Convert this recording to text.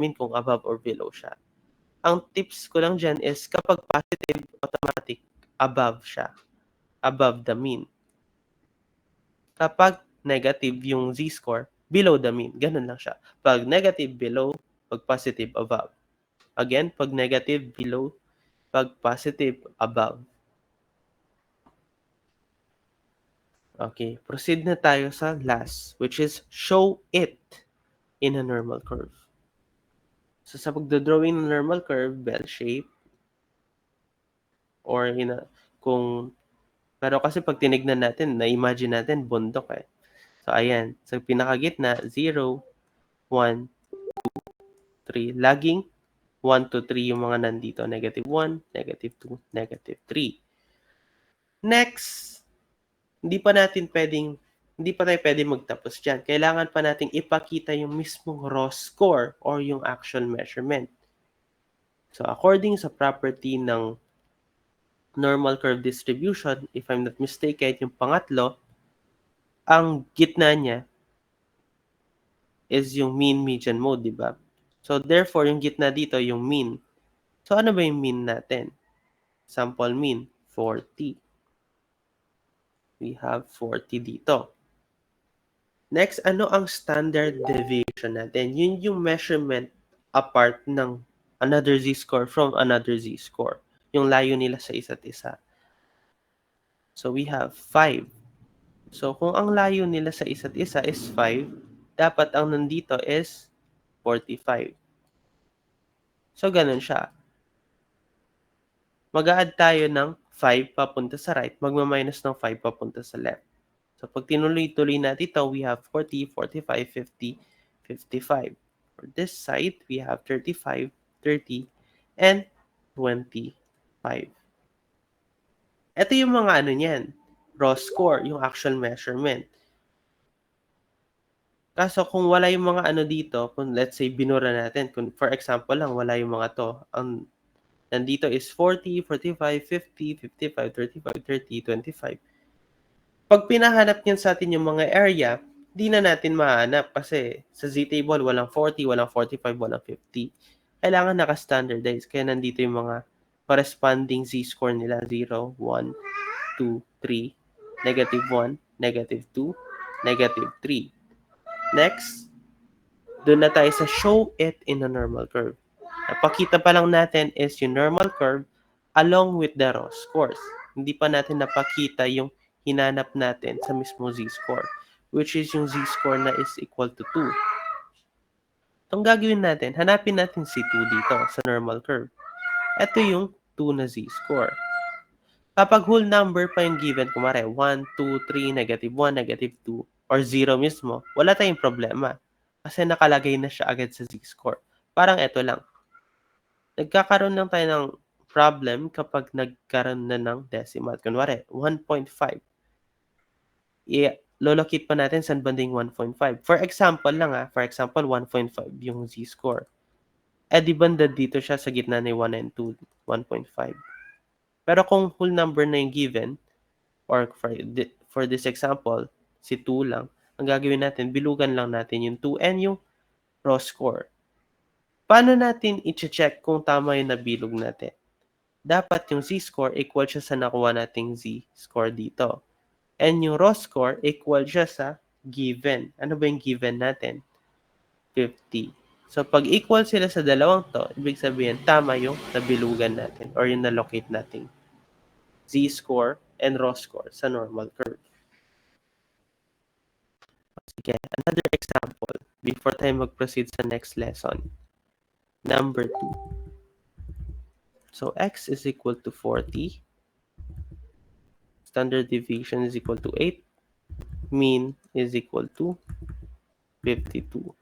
determine kung above or below siya. Ang tips ko lang dyan is kapag positive, automatic, above siya. Above the mean. Kapag negative yung z-score, below the mean. Ganun lang siya. Pag negative, below. Pag positive, above. Again, pag negative, below. Pag positive, above. Okay, proceed na tayo sa last, which is show it in a normal curve. So sa pagdodrawing ng normal curve, bell shape, or pero kasi pag tinignan natin, na-imagine natin bundok eh. So ayan, sa pinakagitna, 0, 1, 3. Laging 1 to 3 yung mga nandito. Negative 1, negative 2, negative 3. Next, hindi pa tayo pwedeng magtapos dyan. Kailangan pa nating ipakita yung mismong raw score or yung actual measurement. So according sa property ng normal curve distribution, if I'm not mistaken, yung pangatlo, ang gitna niya is yung mean median mode, di ba? So therefore, yung gitna dito, yung mean. So ano ba yung mean natin? Sample mean, 40. We have 40 dito. Next, ano ang standard deviation natin? Yun yung measurement apart ng another z-score from another z-score. Yung layo nila sa isa't isa. So we have 5. So kung ang layo nila sa isa't isa is 5, dapat ang nandito is 45. So ganun siya. Mag-a-add tayo ng 5 papunta sa right, magma-minus ng 5 papunta sa left. So pag tinuloy-tuloy natin ito, we have 40, 45, 50, 55. For this side, we have 35, 30, and 25. Ito yung mga ano niyan, raw score, yung actual measurement. Kaso kung wala yung mga ano dito, kung let's say binura natin, kung for example lang, wala yung mga to, ang nandito is 40, 45, 50, 55, 35, 30, 25. Pag pinahanap niyan sa atin yung mga area, di na natin mahanap kasi sa Z-table walang 40, walang 45, walang 50. Kailangan naka-standardize. Kaya nandito yung mga corresponding Z-score nila. 0, 1, 2, 3, negative 1, negative 2, negative 3. Next, doon na tayo sa show it in a normal curve. Napakita pa lang natin is yung normal curve along with the raw scores. Hindi pa natin napakita yung hinanap natin sa mismo z-score, which is yung z-score na is equal to 2. Itong gagawin natin, hanapin natin si 2 dito sa normal curve. Ito yung 2 na z-score. Kapag whole number pa yung given, kumare 1, 2, 3, negative 1, negative 2, or 0 mismo, wala tayong problema. Kasi nakalagay na siya agad sa z-score. Parang ito lang. Nagkakaroon lang tayo ng problem kapag nagkaroon na ng decimal. Kunwari, 1.5. Lolocate pa natin saan banding 1.5. For example lang for example, 1.5 yung z-score. Di banda dito siya sa gitna ni 1 and 2, 1.5. Pero kung whole number na yung given, or for this example, si 2 lang, ang gagawin natin, bilugan lang natin yung 2 and yung raw score. Paano natin i-check kung tama yung nabilog natin? Dapat yung z-score equal siya sa nakuha nating z-score dito. And yung raw score equal siya sa given. Ano ba yung given natin? 50. So pag equal sila sa dalawang to, ibig sabihin tama yung nabilugan natin or yung nalocate nating z-score and raw score sa normal curve. Sige, another example before tayo mag-proceed sa next lesson. Number 2. So x is equal to 40. Standard deviation is equal to 8. Mean is equal to 52.